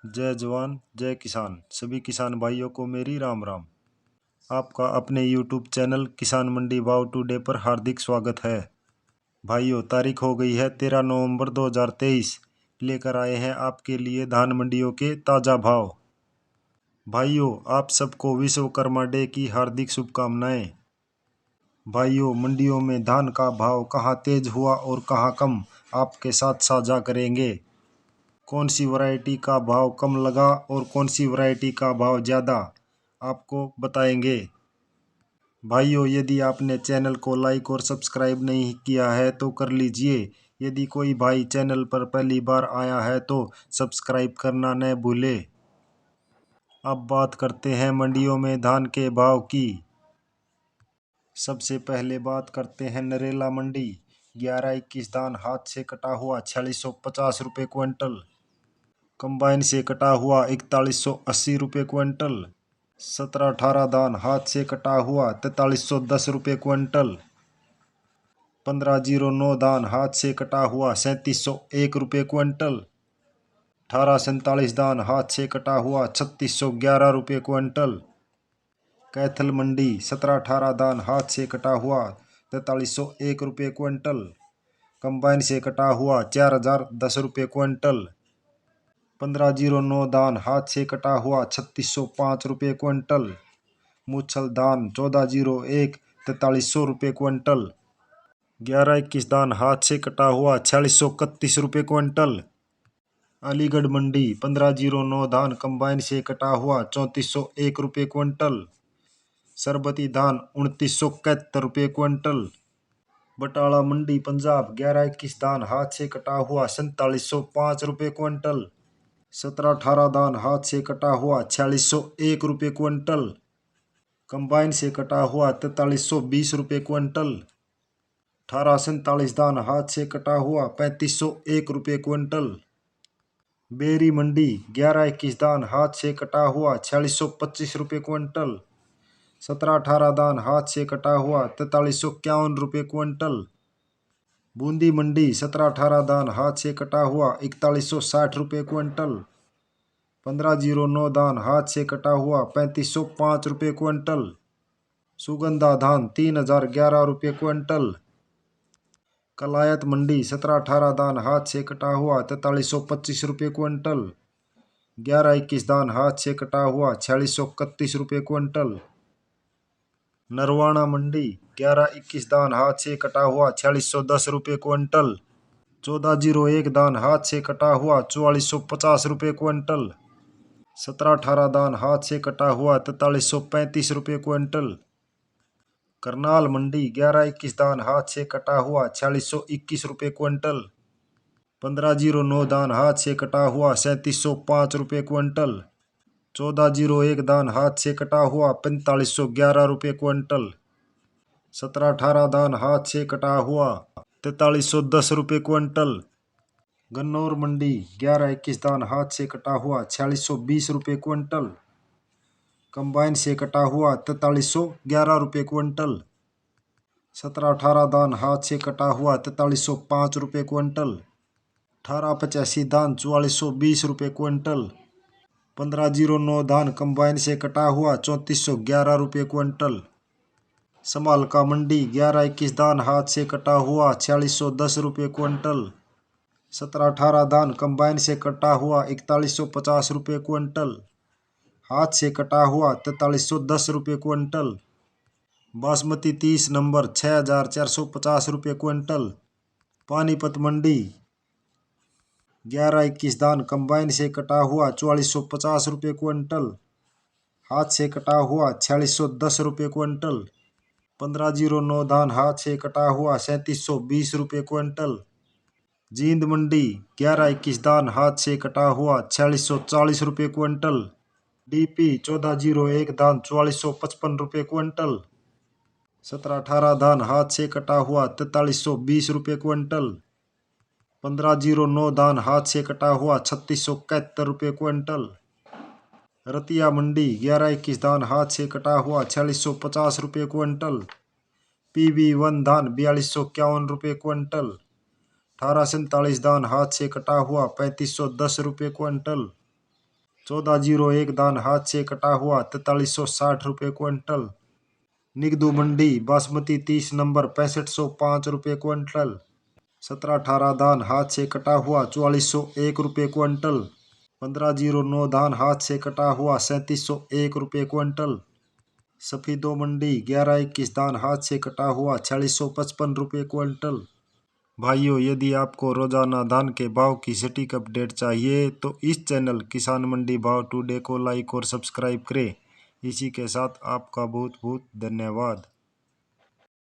जय जवान जय किसान। सभी किसान भाइयों को मेरी राम राम। आपका अपने YouTube चैनल किसान मंडी भाव टुडे पर हार्दिक स्वागत है। भाइयों, तारीख हो गई है 13 नवंबर 2023। लेकर आए हैं आपके लिए धान मंडियों के ताज़ा भाव। भाइयों, आप सबको विश्वकर्मा डे की हार्दिक शुभकामनाएं। भाइयों, मंडियों में धान का भाव कहां तेज हुआ और कहां कम, आपके साथ साझा करेंगे। कौन सी वैरायटी का भाव कम लगा और कौन सी वैरायटी का भाव ज़्यादा, आपको बताएंगे। भाइयों, यदि आपने चैनल को लाइक और सब्सक्राइब नहीं किया है तो कर लीजिए। यदि कोई भाई चैनल पर पहली बार आया है तो सब्सक्राइब करना न भूले। अब बात करते हैं मंडियों में धान के भाव की। सबसे पहले बात करते हैं नरेला मंडी। 11-21 धान हाथ से कटा हुआ 4650 रुपये क्विंटल। कंबाइन से कटा हुआ 4180 रुपये क्विंटल। 17-18 धान हाथ से कटा हुआ 4310 रुपये क्विंटल। 1509 धान हाथ से कटा हुआ 3701 रुपये क्विंटल। 1847 धान हाथ से कटा हुआ 3611 रुपये क्विंटल। कैथल मंडी 17-18 धान हाथ से कटा हुआ 4301 रुपये क्विंटल। कंबाइन से कटा हुआ 4010 रुपये क्विंटल। 1509 धान हाथ से कटा हुआ 3605 रुपये क्विंटल। मूछल धान 1401 4300 रुपये क्विंटल। 11-21 धान हाथ से कटा हुआ 4631 रुपये क्विंटल। अलीगढ़ मंडी 1509 धान कंबाइन से कटा हुआ 3401 रुपये क्विंटल। सरबती धान 2971 रुपये क्विंटल। बटाला मंडी पंजाब 11-21 धान हाथ से कटा हुआ 4705 रुपये क्विंटल। 17-18 धान हाथ से कटा हुआ 4601 रुपये क्विंटल। कंबाइन से कटा हुआ 4320 रुपये क्विंटल। 1847 धान हाथ से कटा हुआ 3501 रुपये क्विंटल। बेरी मंडी 11-21 धान हाथ से कटा हुआ 4625 रुपये क्विंटल। 17-18 धान हाथ से कटा हुआ 4351 रुपये क्विंटल। बूंदी मंडी 17-18 धान हाथ से कटा हुआ 4160 रुपये क्विंटल। 1509 धान हाथ से कटा हुआ 3505 रुपये क्विंटल। सुगंधा धान 3011 रुपये क्विंटल। कलायत मंडी 17-18 धान हाथ से कटा हुआ 4325 रुपये क्विंटल। 11-21 धान हाथ से कटा हुआ 4631 रुपये क्विंटल। नरवाना मंडी 11-21 धान हाथ से कटा हुआ 4610 रुपये क्विंटल। 1401 धान हाथ से कटा हुआ 4450 रुपये क्विंटल। 17-18 धान हाथ से कटा हुआ 4335 रुपये क्विंटल। करनाल मंडी 11-21 धान हाथ से कटा हुआ 4621 रुपये क्विंटल। 1509 धान हाथ से कटा हुआ 3705 रुपये क्विंटल। 1401 धान हाथ से कटा हुआ 4511 रुपये क्विंटल। 17-18 धान हाथ से कटा हुआ 4310 रुपये क्विंटल। गन्नौर मंडी 11-21 धान हाथ से कटा हुआ 4620 रुपये क्विंटल। कंबाइन से कटा हुआ 4311 रुपये क्विंटल। 17-18 धान हाथ से कटा हुआ 4305 रुपये क्विंटल। 1885 धान 4420 रुपये क्विंटल। 1509 धान कंबाइन से कटा हुआ 3411 रुपये क्विंटल। समालका मंडी 11-21 धान हाथ से कटा हुआ 4610 रुपये क्विंटल। 17-18 धान कंबाइन से कटा हुआ 4150 रुपये क्विंटल। हाथ से कटा हुआ 4310 रुपये क्विंटल। बासमती 30 नंबर 6450 रुपये क्विंटल। पानीपत मंडी 11-21 धान कंबाइन से कटा हुआ 4450 रुपये क्विंटल। हाथ से कटा हुआ 4610 रुपये क्विंटल। 1509 धान हाथ से कटा हुआ 3720 रुपये क्विंटल। जींद मंडी 11-21 धान हाथ से कटा हुआ 4640 रुपये क्विंटल। डीपी 1401 धान 4455 रुपये क्विंटल। 17-18 धान हाथ से कटा हुआ 4320 रुपये क्विंटल। 1509 धान हाथ से कटा हुआ 3671 रुपये क्विंटल। रतिया मंडी 11-21 धान हाथ से कटा हुआ 4650 रुपये क्विंटल। PB1 धान 4251 रुपये क्विंटल। 1847 धान हाथ से कटा हुआ 3510 रुपये क्विंटल। 1401 धान हाथ से कटा हुआ 4360 रुपये क्विंटल। निगदू मंडी बासमती 30 नंबर 6505 रुपये क्विंटल। 1718 धान हाथ से कटा हुआ 4401 रुपये क्विंटल। 1509 धान हाथ से कटा हुआ 3701 रुपये क्विंटल। सफीदो मंडी 1121 धान हाथ से कटा हुआ 4655 रुपये क्विंटल। भाइयों, यदि आपको रोजाना धान के भाव की सटीक अपडेट चाहिए तो इस चैनल किसान मंडी भाव टुडे को लाइक और सब्सक्राइब करें। इसी के साथ आपका बहुत बहुत धन्यवाद।